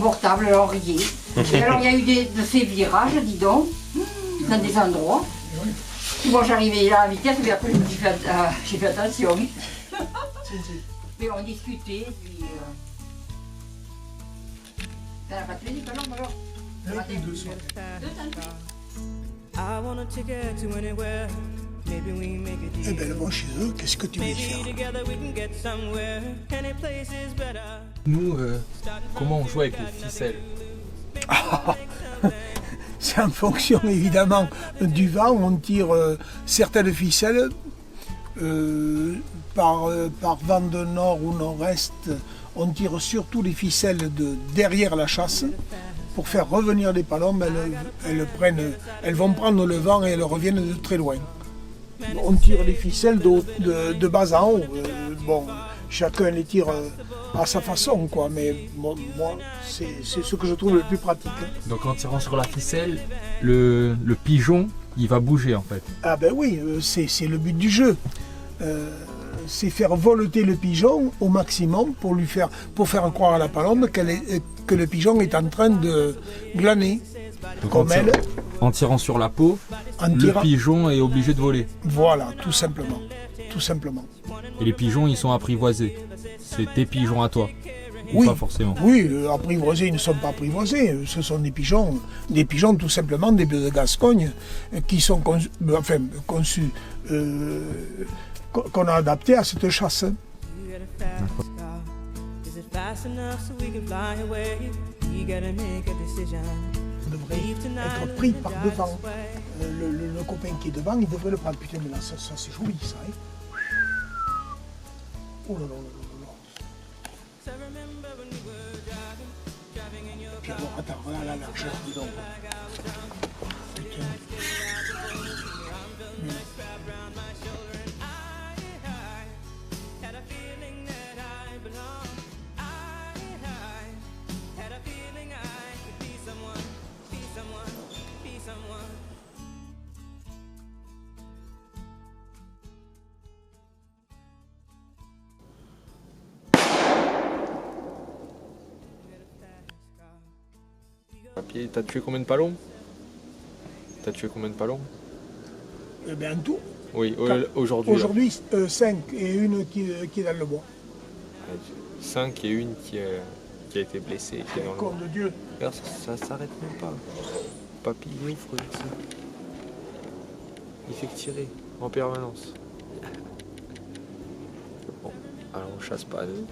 confortable, alors riez. Et alors il y a eu de ces virages, dis donc, dans des endroits. Moi j'arrivais là à vitesse, mais après j'ai fait attention. Mais on discutait, puis... T'en as pas tué des ballons alors? Deux sont. Eh bien, bon, chez eux, qu'est-ce que tu veux faire? Nous, comment on joue avec les ficelles? C'est en fonction évidemment du vent. On tire certaines ficelles par vent de nord ou nord-est. On tire surtout les ficelles de derrière la chasse pour faire revenir les palombes. Elles vont prendre le vent et elles reviennent de très loin. On tire les ficelles de bas en haut. Bon, chacun les tire à sa façon, quoi. Mais moi, c'est ce que je trouve le plus pratique. Donc en tirant sur la ficelle, le pigeon, il va bouger en fait. Ah ben oui, c'est le but du jeu. C'est faire voleter le pigeon au maximum pour faire croire à la palombe que le pigeon est en train de glaner. Donc comme elle. En tirant sur la peau, le pigeon est obligé de voler. Voilà, tout simplement. Tout simplement. Et les pigeons, ils sont apprivoisés. C'est tes pigeons à toi. Oui, pas forcément. Oui, apprivoisés, ils ne sont pas apprivoisés. Ce sont des pigeons tout simplement, des bleus de Gascogne, qui sont conçus, qu'on a adaptés à cette chasse. On devrait être pris par devant. Le copain qui est devant, il devrait le prendre. Putain, mais là, ça c'est joli, ça. Hein. Oh là là là là là. Puis alors, attends, voilà la largeur, dis donc. Putain. T'as tué combien de palons? T'as tué combien de palons? Eh bien, en tout. Oui, aujourd'hui. Aujourd'hui, 5 et une qui est dans le bois. 5 et une qui a été blessée. Qui est dans le Corps bois. de Dieu. Regarde, ça s'arrête même pas. Papy, il est ouf, regarde ça. Il fait que tirer en permanence. Bon, alors on chasse pas, nous.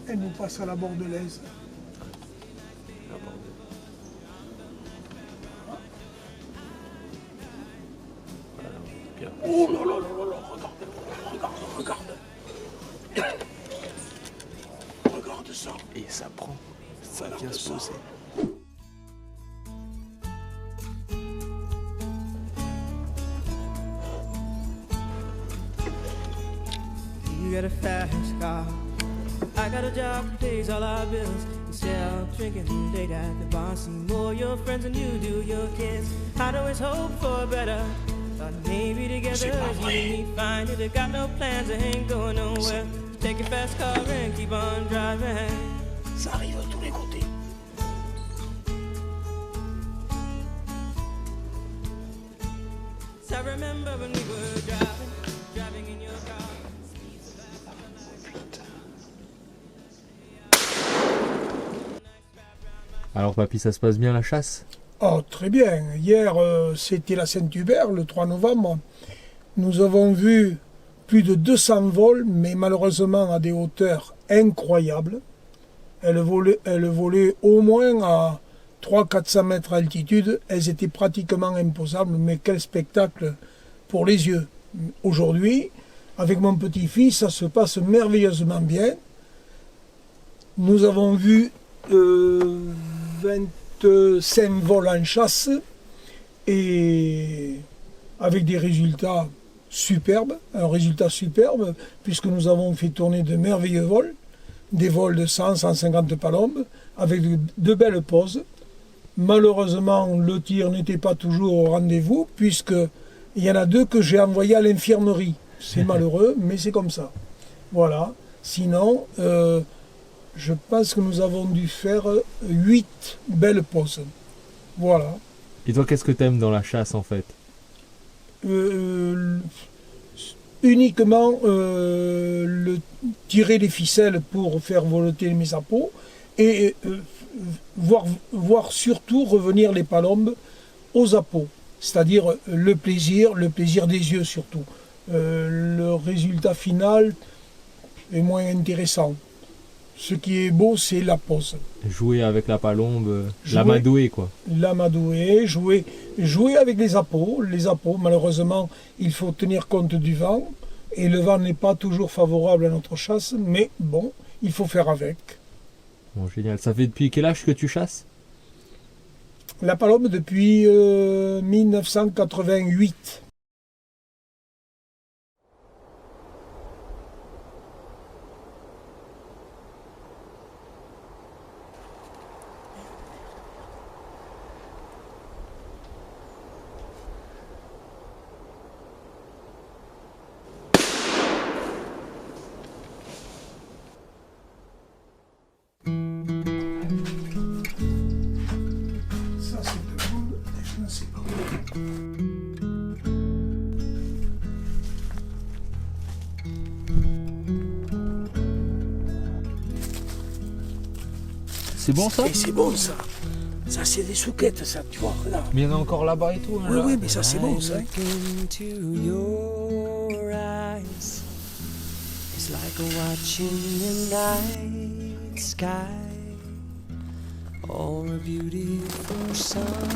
Elle nous passe à la bordelaise. Oh là là là là là, regarde. Regarde ça. Et ça prend, ça vient se poser. You got a fast car. I got a job that pays all our bills. Instead of drinking late at the bar, see more your friends than you do your kids. I'd always hope for better. Thought maybe together you and me find it. I got no plans, I ain't going nowhere. Take your fast car and keep on driving. Ça arrive de tous les côtés. So I remember when we were driving in your car. Alors papy, ça se passe bien la chasse? Oh, très bien. Hier, c'était la Saint-Hubert, le 3 novembre. Nous avons vu plus de 200 vols, mais malheureusement à des hauteurs incroyables. Elles volaient au moins à 300-400 mètres d'altitude. Elles étaient pratiquement imposables, mais quel spectacle pour les yeux. Aujourd'hui, avec mon petit-fils, ça se passe merveilleusement bien. Nous avons vu 25 vols en chasse et avec des résultats superbes, un résultat superbe puisque nous avons fait tourner de merveilleux vols, des vols de 100-150 palombes avec de belles poses. Malheureusement, le tir n'était pas toujours au rendez-vous puisqu'il y en a 2 que j'ai envoyés à l'infirmerie. C'est malheureux, mais c'est comme ça. Voilà. Sinon, Je pense que nous avons dû faire 8 belles pauses. Voilà. Et toi, qu'est-ce que t'aimes dans la chasse en fait? Uniquement tirer les ficelles pour faire voleter mes appâts et voir surtout revenir les palombes aux appâts, c'est-à-dire le plaisir des yeux surtout. Le résultat final est moins intéressant. Ce qui est beau, c'est la pose. Jouer avec la palombe, l'amadouer quoi. L'amadouer, jouer avec les appâts. Les appâts, malheureusement, il faut tenir compte du vent. Et le vent n'est pas toujours favorable à notre chasse, mais bon, il faut faire avec. Bon, génial. Ça fait depuis quel âge que tu chasses? La palombe depuis 1988. Ça c'est de monde, et je ne sais pas. C'est bon ça? Et c'est bon ça. Ça c'est des souquettes ça, tu vois, là. Mais il y en a encore là-bas et tout. Hein, Oui, là. oui, mais ça c'est bon ça. Look into your eyes. It's like watching the night sky or a beautiful sunrise.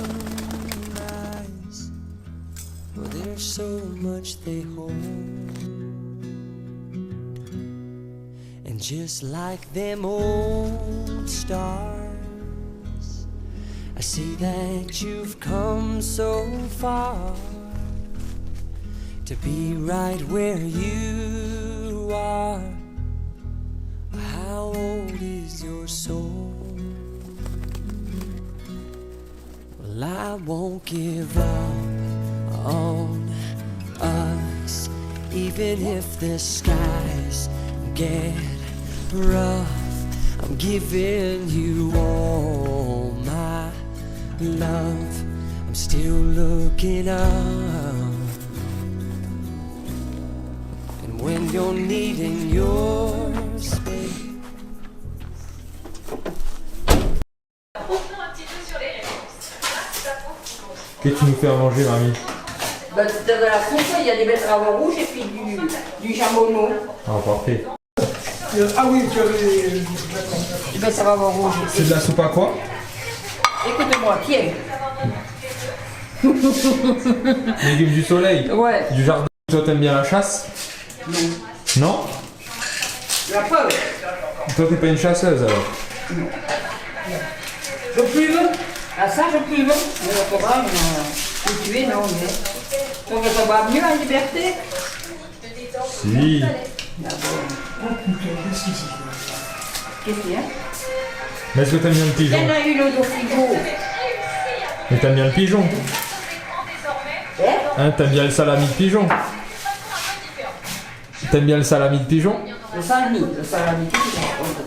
Well, there's so much they hold. And just like them old stars, I see that you've come so far to be right where you are. How old is your soul? Well, I won't give up on us, even if the skies get rough. I'm giving you all my love. I'm still looking up. And when you're needing your space, Qu'est-ce que tu nous fais à manger, mamie? Bah, dans la soupe, il y a des betteraves rouges et puis du jambonneau. Ah, parfait. Ah oui, tu avais... Des betteraves rouges. C'est de la soupe à quoi? Écoute-moi, tiens. Légumes du soleil? Ouais. Du jardin? Toi, t'aimes bien la chasse? Non. Non? La preuve. Toi, t'es pas une chasseuse alors? Je pluve. Ah ça, je pluve. Mais le programme, tu es, non, mais... On va pas mieux en liberté. Si. Qu'est-ce qu'il y a? Mais est-ce que t'aimes bien le Il y pigeon? en a une au frigo. Mais t'aimes bien le pigeon? Hein, t'aimes bien le salami de pigeon? T'aimes bien le salami de pigeon? Le salami, qu'est-ce que tu racontes?